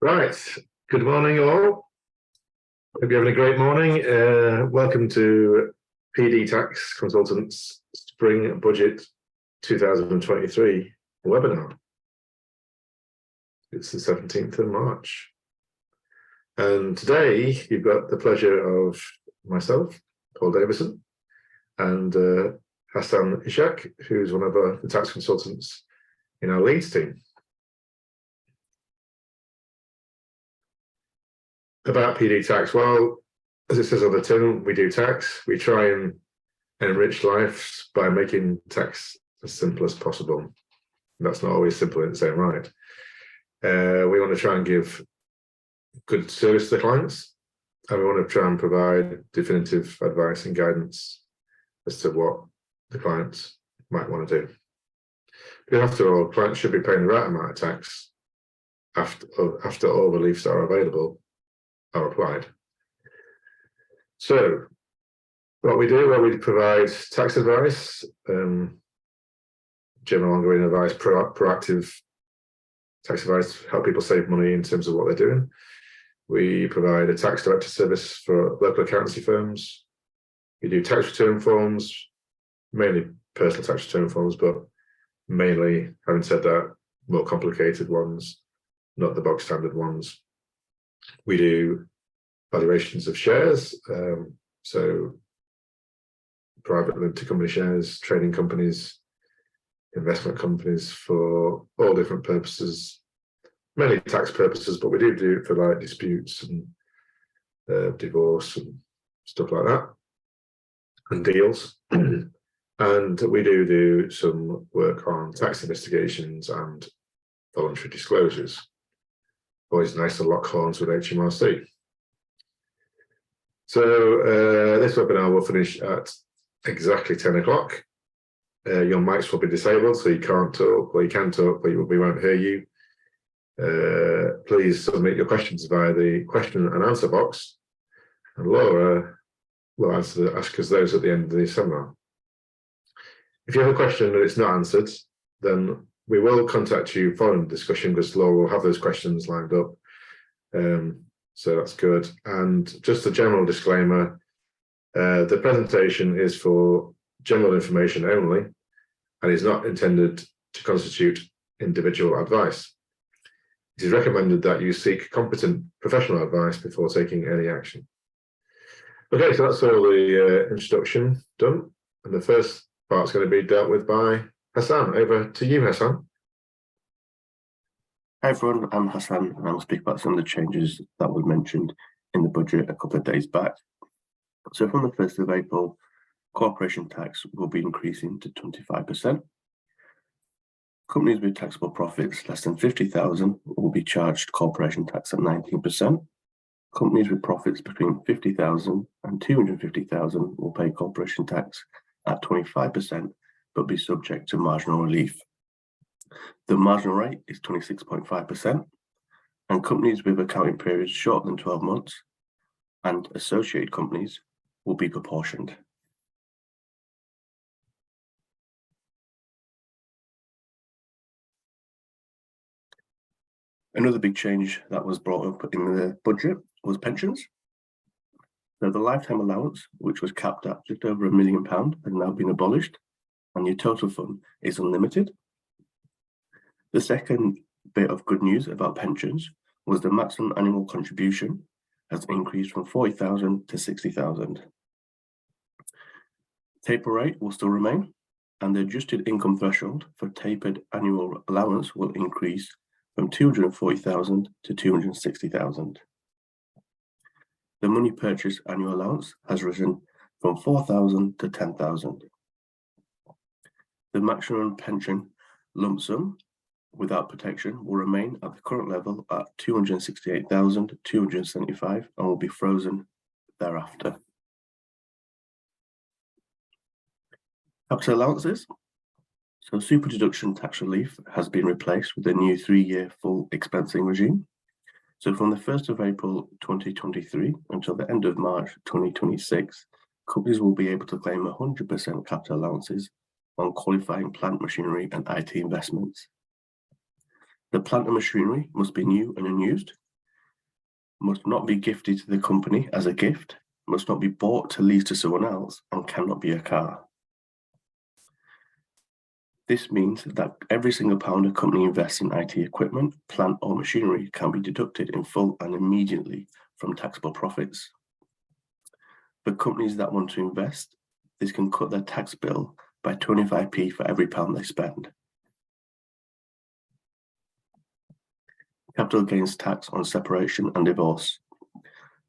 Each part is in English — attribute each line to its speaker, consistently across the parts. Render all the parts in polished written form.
Speaker 1: Right, good morning all. Hope you're having a great morning. Welcome to PD Tax Consultants Spring Budget 2023 webinar. It's the 17th of March. And today you've got the pleasure of myself, Paul Davison, and Hassan Ishaq, who's one of the tax consultants in our Leeds team. About PD tax, well, as it says on the tin, we do tax. We try and enrich lives by making tax as simple as possible. That's not always simple in its own right. We want to try and give good service to the clients, and we want to try and provide definitive advice and guidance as to what the clients might want to do. Because after all, clients should be paying the right amount of tax after all reliefs are available are applied. So what we do, well, we provide tax advice, general ongoing advice, proactive tax advice, help people save money in terms of what they're doing. We provide a tax director service for local accountancy firms. We do tax return forms, mainly personal tax return forms, but mainly, having said that, more complicated ones, not the bog standard ones. We do valuations of shares, so private limited company shares, trading companies, investment companies for all different purposes, mainly tax purposes, but we do it for like disputes and divorce and stuff like that, and deals. And we do some work on tax investigations and voluntary disclosures. Always nice to lock horns with HMRC. So this webinar will finish at exactly 10 o'clock. Your mics will be disabled, so you can't talk, or you can talk, but we won't hear you. Please submit your questions via the question and answer box, and Laura will ask us those at the end of the seminar. If you have a question that it's not answered, then we will contact you following the discussion, because Laura will have those questions lined up. So that's good. And just a general disclaimer, the presentation is for general information only and is not intended to constitute individual advice. It is recommended that you seek competent professional advice before taking any action. Okay, so that's all the introduction done. And the first part's going to be dealt with by Hassan. Over to you, Hassan.
Speaker 2: Hi everyone, I'm Hassan, and I'll speak about some of the changes that were mentioned in the budget a couple of days back. So from the 1st of April, corporation tax will be increasing to 25%. Companies with taxable profits less than 50,000 will be charged corporation tax at 19%. Companies with profits between 50,000 and 250,000 will pay corporation tax at 25%, but be subject to marginal relief. The marginal rate is 26.5%, and companies with accounting periods shorter than 12 months and associated companies will be proportioned. Another big change that was brought up in the budget was pensions. So the lifetime allowance, which was capped at just over £1 million, has now been abolished, and your total fund is unlimited. The second bit of good news about pensions was the maximum annual contribution has increased from 40,000 to 60,000. Taper rate will still remain, and the adjusted income threshold for tapered annual allowance will increase from 240,000 to 260,000. The money purchase annual allowance has risen from 4,000 to 10,000. The maximum pension lump sum without protection will remain at the current level at 268,275 and will be frozen thereafter. Capital allowances. So super deduction tax relief has been replaced with a new 3-year full expensing regime. So from the 1st of April 2023 until the end of March 2026, companies will be able to claim 100% capital allowances on qualifying plant machinery and IT investments. The plant and machinery must be new and unused, must not be gifted to the company as a gift, must not be bought to lease to someone else, and cannot be a car. This means that every single pound a company invests in IT equipment, plant or machinery can be deducted in full and immediately from taxable profits. For companies that want to invest, this can cut their tax bill by 25p for every pound they spend. Capital gains tax on separation and divorce.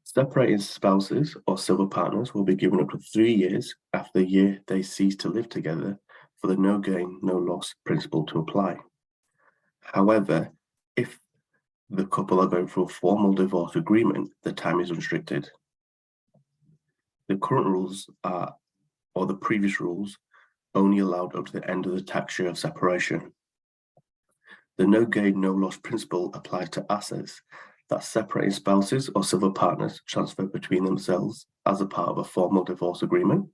Speaker 2: Separated spouses or civil partners will be given up to 3 years after the year they cease to live together for the no gain, no loss principle to apply. However, if the couple are going through a formal divorce agreement, the time is unrestricted. The current rules are, or the previous rules, only allowed up to the end of the tax year of separation. The no gain, no loss principle applies to assets that separating spouses or civil partners transfer between themselves as a part of a formal divorce agreement.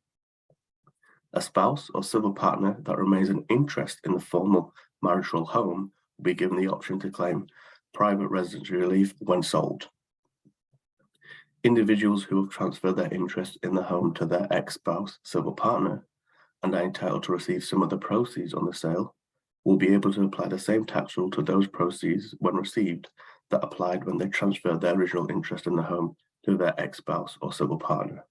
Speaker 2: A spouse or civil partner that remains an interest in the formal marital home will be given the option to claim private residence relief when sold. Individuals who have transferred their interest in the home to their ex-spouse, civil partner, and are entitled to receive some of the proceeds on the sale will be able to apply the same tax rule to those proceeds when received that applied when they transferred their original interest in the home to their ex-spouse or civil partner.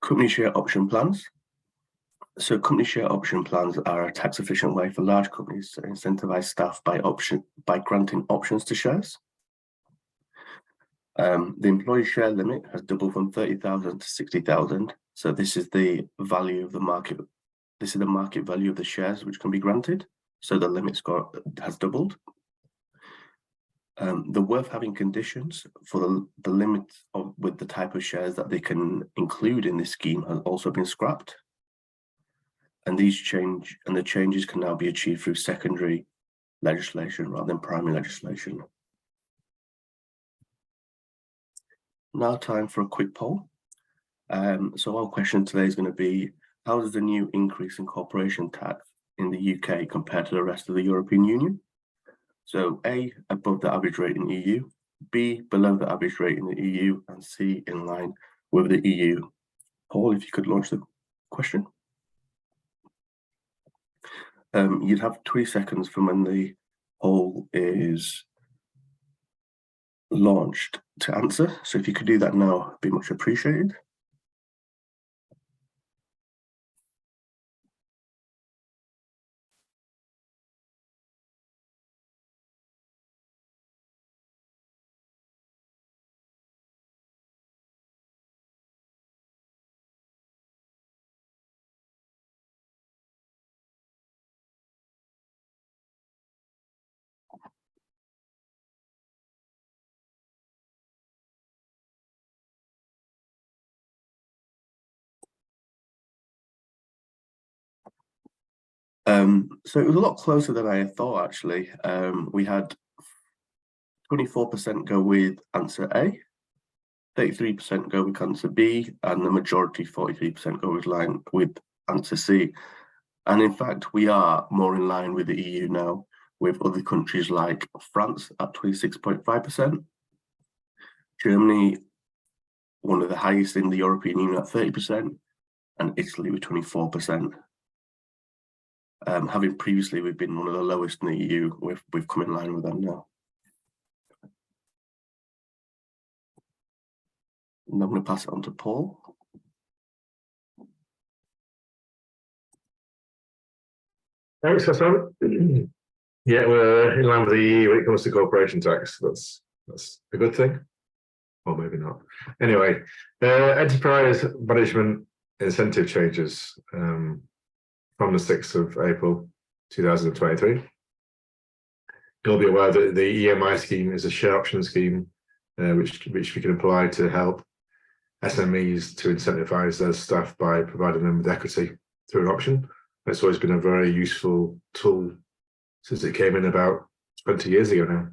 Speaker 2: Company share option plans. So company share option plans are a tax efficient way for large companies to incentivize staff by granting options to shares. The employee share limit has doubled from 30,000 to 60,000. So this is the value of the market. This is the market value of the shares which can be granted. So the limit has doubled. The worth having conditions for the limit with the type of shares that they can include in this scheme has also been scrapped. And the changes can now be achieved through secondary legislation rather than primary legislation. Now time for a quick poll. So our question today is going to be, how does the new increase in corporation tax in the UK compare to the rest of the European Union? So A, above the average rate in the EU, B, below the average rate in the EU, and C, in line with the EU. Paul, if you could launch the question. You'd have 20 seconds from when the poll is launched to answer. So if you could do that now, it'd be much appreciated. So it was a lot closer than I thought, actually. We had 24% go with answer A, 33% go with answer B, and the majority, 43%, go with answer C. And in fact, we are more in line with the EU now, with other countries like France at 26.5%, Germany, one of the highest in the European Union at 30%, and Italy with 24%. Having previously, we've been one of the lowest in the EU, we've come in line with them now. And I'm going to pass it on to Paul.
Speaker 1: Thanks, Hassan. Yeah, we're in line with the EU when it comes to corporation tax. That's a good thing, or maybe not. Anyway, enterprise management incentive changes from the 6th of April 2023. You'll be aware that the EMI scheme is a share option scheme which we can apply to help SMEs to incentivize their staff by providing them with equity through an option. It's always been a very useful tool since it came in about 20 years ago now.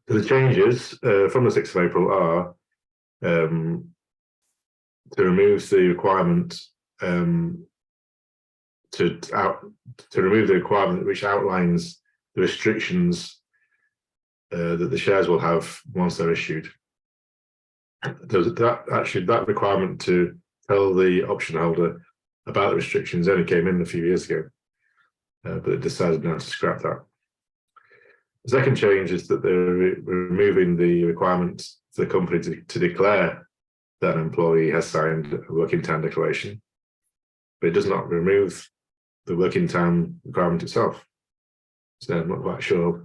Speaker 1: So the changes from the 6th of April are to remove the requirement to remove the requirement which outlines the restrictions that the shares will have once they're issued. That requirement to tell the option holder about the restrictions only came in a few years ago, but it decided now to scrap that. The second change is that they're removing the requirement for the company to declare that an employee has signed a working time declaration, but it does not remove the working time requirement itself. So I'm not quite sure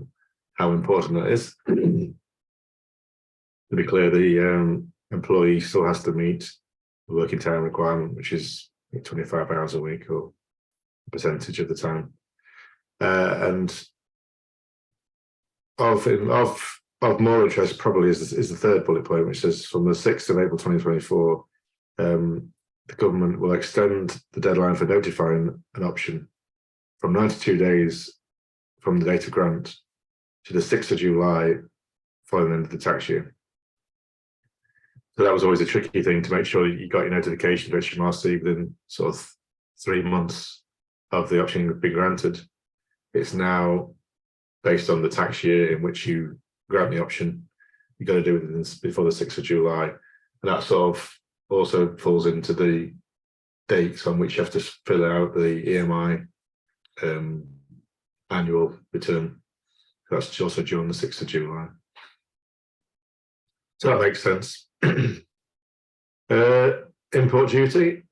Speaker 1: how important that is. To be clear, the employee still has to meet the working time requirement, which is 25 hours a week or a percentage of the time. And of more interest probably is the third bullet point, which says from the 6th of April 2024, the government will extend the deadline for notifying an option from 92 days from the date of grant to the 6th of July following the end of the tax year. So that was always a tricky thing, to make sure you got your notification to HMRC within sort of 3 months of the option being granted. It's now based on the tax year in which you grant the option. You've got to do it before the 6th of July. And that sort of also falls into the dates on which you have to fill out the EMI annual return. That's also during the 6th of July. So that makes sense. Import duty.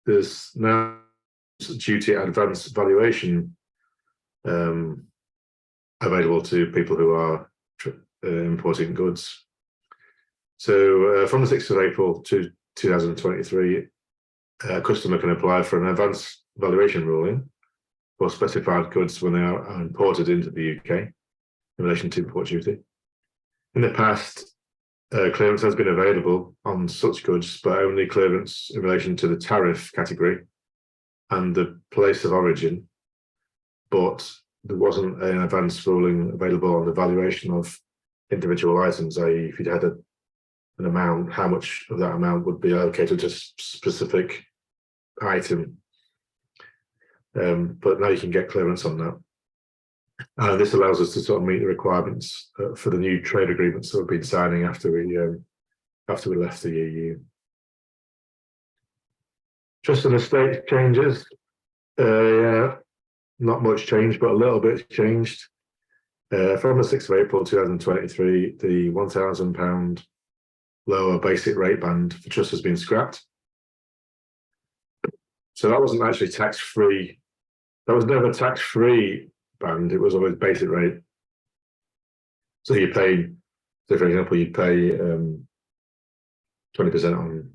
Speaker 1: There's now duty advance valuation available to people who are importing goods. So from the 6th of April to 2023, a customer can apply for an advance valuation ruling for specified goods when they are imported into the UK in relation to import duty. In the past, clearance has been available on such goods, but only clearance in relation to the tariff category and the place of origin, but there wasn't an advance ruling available on the valuation of individual items, i.e. if you'd had an amount, how much of that amount would be allocated to a specific item. But now you can get clearance on that. And this allows us to sort of meet the requirements for the new trade agreements that we've been signing after we left the EU. Trust and estate changes. Not much change, but a little bit changed. From the 6th of April 2023, the £1,000 lower basic rate band for trust has been scrapped. So that wasn't actually tax-free. That was never tax-free band, it was always basic rate. So you pay, so for example, you'd pay 20%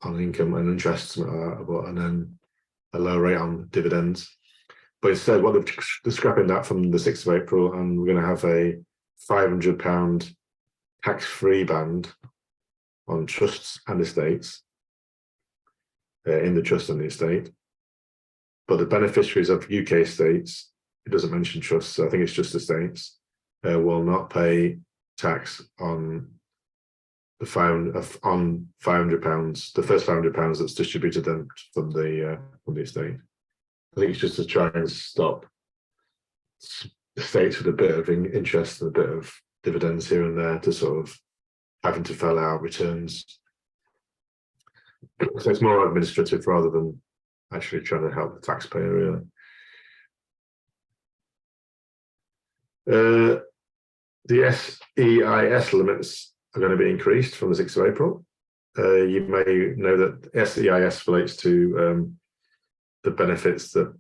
Speaker 1: on income and interest, and then a low rate on dividends. But instead, what they're scrapping that from the 6th of April, and we're going to have a £500 tax-free band on trusts and estates, in the trust and the estate. But the beneficiaries of UK estates, it doesn't mention trusts, so I think it's just estates, will not pay tax on the £500, the first £500 that's distributed then from the estate. I think it's just to try and stop estates with a bit of interest and a bit of dividends here and there to sort of having to fill out returns. So it's more administrative rather than actually trying to help the taxpayer, really. The SEIS limits are going to be increased from the 6th of April. You may know that SEIS relates to the benefits that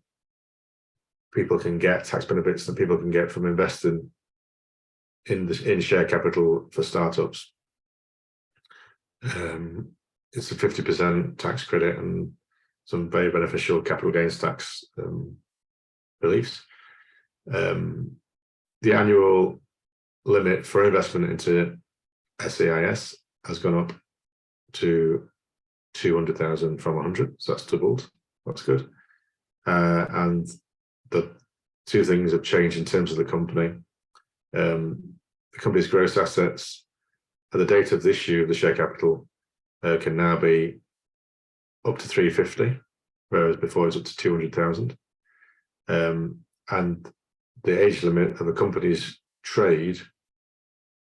Speaker 1: people can get, tax benefits that people can get from investing in share capital for startups. It's a 50% tax credit and some very beneficial capital gains tax reliefs. The annual limit for investment into SEIS has gone up to 200,000 from 100, so that's doubled. That's good. And the two things have changed in terms of the company. The company's gross assets at the date of the issue of the share capital can now be up to 350, whereas before it was up to 200,000. And and the age limit of a company's trade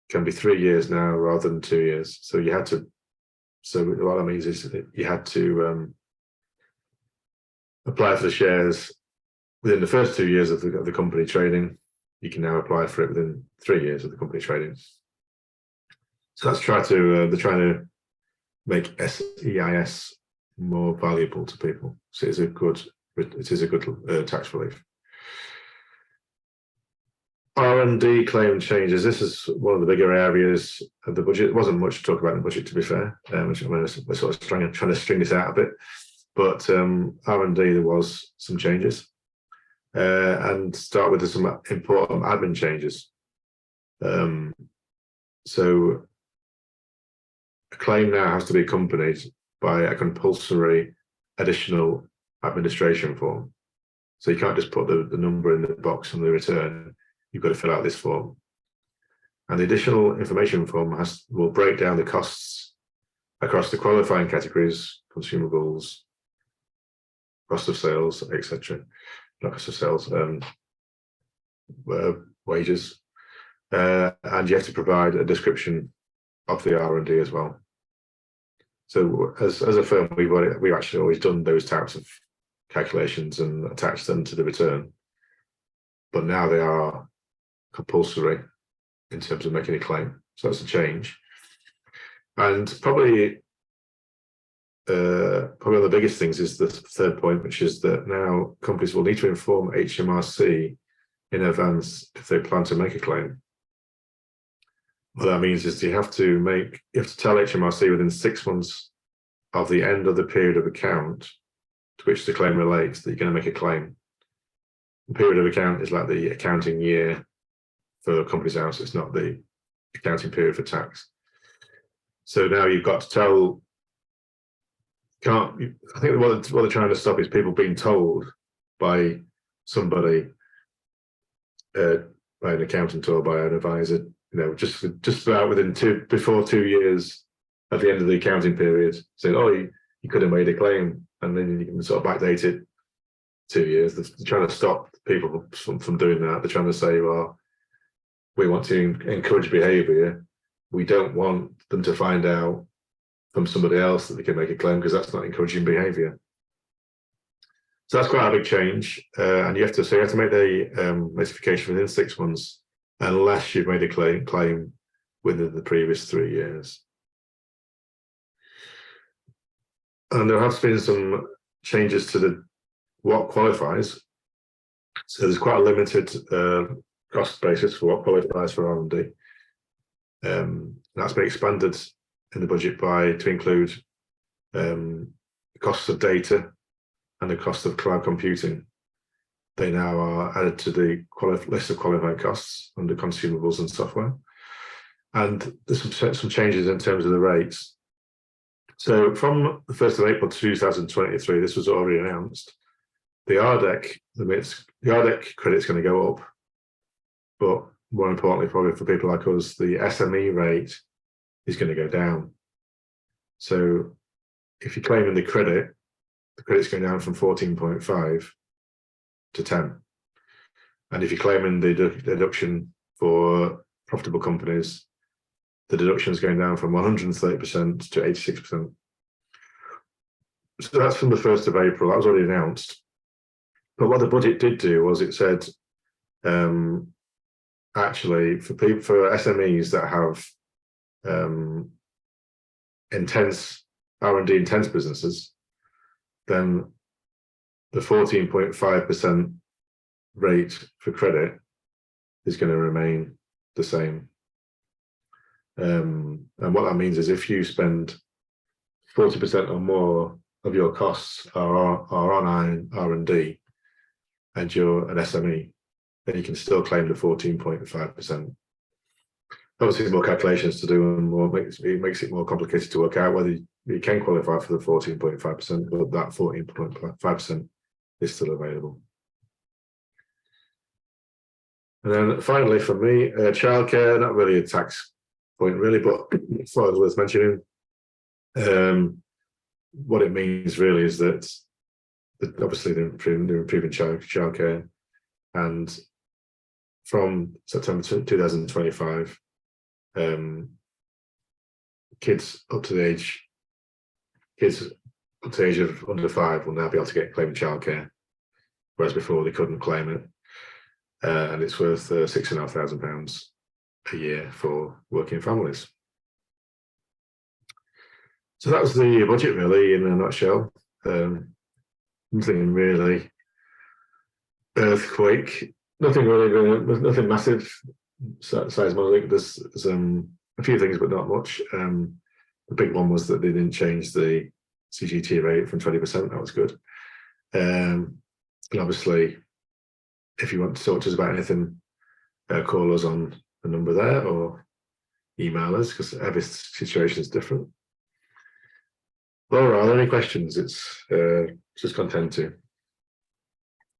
Speaker 1: can be 3 years now rather than 2 years. So you had to. So what that means is that you had to apply for the shares within the first 2 years of the company trading. You can now apply for it within 3 years of the company trading. So that's they're trying to make SEIS more valuable to people. So it is a good tax relief. R&D claim changes. This is one of the bigger areas of the budget. It wasn't much to talk about in the budget, to be fair. We're sort of trying to string this out a bit. But R&D, there was some changes. And start with some important admin changes. So a claim now has to be accompanied by a compulsory additional administration form. So you can't just put the number in the box on the return. You've got to fill out this form. And the additional information form will break down the costs across the qualifying categories, consumables, cost of sales, etc. Not cost of sales, wages. And you have to provide a description of the R&D as well. So as a firm, we've actually always done those types of calculations and attached them to the return. But now they are compulsory in terms of making a claim. So that's a change. And probably one of the biggest things is the third point, which is that now companies will need to inform HMRC in advance if they plan to make a claim. What that means is you have to tell HMRC within 6 months of the end of the period of account to which the claim relates that you're going to make a claim. The period of account is like the accounting year for a company's house. It's not the accounting period for tax. So now you've got to tell. I think what they're trying to stop is people being told by somebody, by an accountant or by an advisor, just about before 2 years at the end of the accounting period, saying, "Oh, you could have made a claim," and then you can sort of backdate it 2 years. They're trying to stop people from doing that. They're trying to say, "Well, we want to encourage behaviour. We don't want them to find out from somebody else that they can make a claim because that's not encouraging behaviour." So that's quite a big change, and you have to make the notification within 6 months, unless you've made a claim within the previous 3 years. And there have been some changes to what qualifies. So there's quite a limited cost basis for what qualifies for R&D. That's been expanded in the budget to include the costs of data and the cost of cloud computing. They now are added to the list of qualified costs under consumables and software. And there's some changes in terms of the rates. So from the 1st of April 2023, this was already announced, the RDEC credit's going to go up, but more importantly, probably for people like us, the SME rate is going to go down. So if you're claiming the credit's going down from 14.5 to 10. And if you're claiming the deduction for profitable companies, the deduction is going down from 130% to 86%. So that's from the 1st of April. That was already announced. But what the budget did do was it said, actually, for SMEs that have R&D intense businesses, then the 14.5% rate for credit is going to remain the same. And what that means is if you spend 40% or more of your costs are on R&D and you're an SME, then you can still claim the 14.5%. Obviously, there's more calculations to do and it makes it more complicated to work out whether you can qualify for the 14.5%, but that 14.5% is still available. And then finally, for me, childcare, not really a tax point really, but it's worth mentioning. What it means really is that obviously they're improving childcare. and from September 2025, kids up to the age of under 5 will now be able to claim childcare, whereas before they couldn't claim it. And it's worth £6,500 a year for working families. So that was the budget, really, in a nutshell. Nothing really earthquake, nothing massive size money. There's a few things, but not much. The big one was that they didn't change the CGT rate from 20%. That was good. And obviously, if you want to talk to us about anything, call us on the number there or email us, because every situation is different. Laura, are there any questions? It's just content to.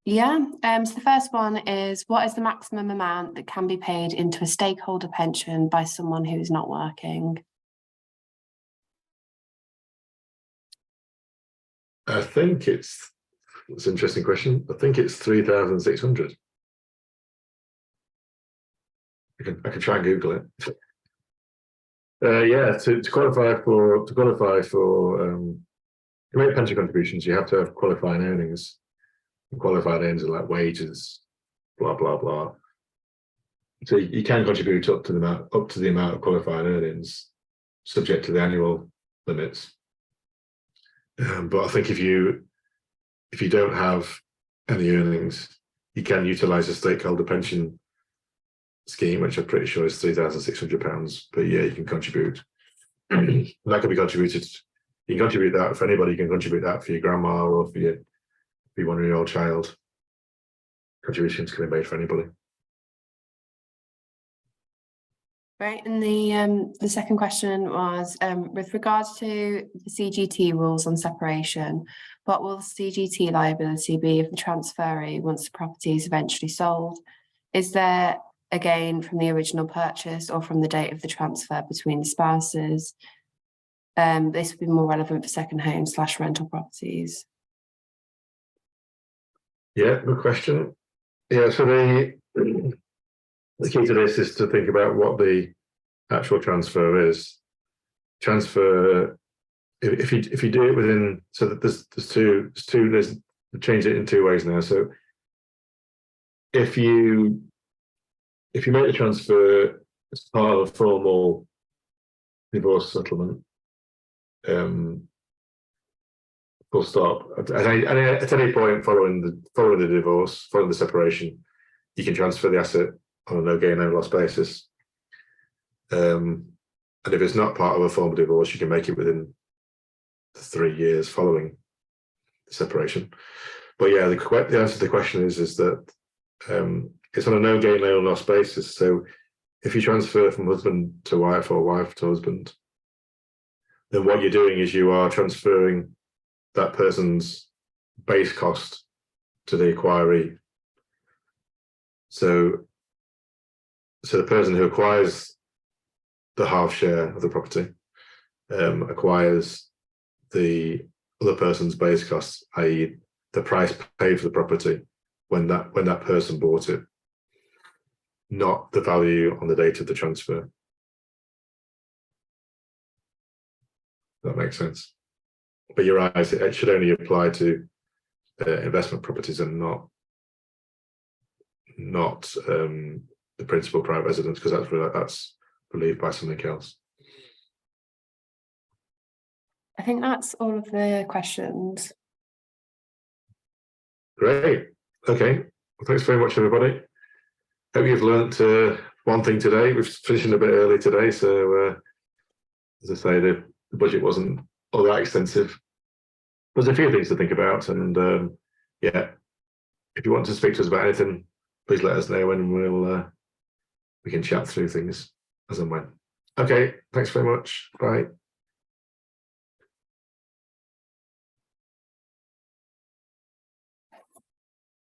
Speaker 3: Yeah, so the first one is, what is the maximum amount that can be paid into a stakeholder pension by someone who is not working?
Speaker 1: I think it's an interesting question. I think it's 3,600. I can try and Google it. Yeah, to qualify for to make pension contributions, you have to have qualifying earnings. And qualified earnings are like wages, blah blah blah. So you can contribute up to the amount of qualifying earnings, subject to the annual limits. But I think if you don't have any earnings, you can utilise a stakeholder pension scheme, which I'm pretty sure is £3,600 per year. You can contribute. That can be contributed. You can contribute that for anybody. You can contribute that for your grandma or for your 1-year-old child. Contributions can be made for anybody.
Speaker 3: Right, and the second question was, with regards to the CGT rules on separation, what will the CGT liability be if the transferee, once the property is eventually sold? Is there a gain from the original purchase or from the date of the transfer between the spouses? This would be more relevant for second home / rental properties.
Speaker 1: Yeah, good question. Yeah, so the key to this is to think about what the actual transfer is. Transfer, if you do it within, so that there's change it in 2 ways now. So if you make the transfer as part of a formal divorce settlement, full stop. At any point following the divorce, following the separation, you can transfer the asset on a no gain, no loss basis. And if it's not part of a formal divorce, you can make it within the 3 years following the separation. But yeah, the answer to the question is that it's on a no gain, no loss basis. So if you transfer from husband to wife or wife to husband, then what you're doing is you are transferring that person's base cost to the acquiree. So the person who acquires the half share of the property acquires the other person's base costs, i.e. the price paid for the property when that person bought it, not the value on the date of the transfer. That makes sense. But you're right, it should only apply to investment properties and not the principal private residence, because that's relieved by something else.
Speaker 3: I think that's all of the questions.
Speaker 1: Great. Okay. Well, thanks very much, everybody. Hope you've learnt one thing today. We're finishing a bit early today, so as I say, the budget wasn't all that extensive. There's a few things to think about, and yeah, if you want to speak to us about anything, please let us know, and we can chat through things as and when. Okay, thanks very much. Bye.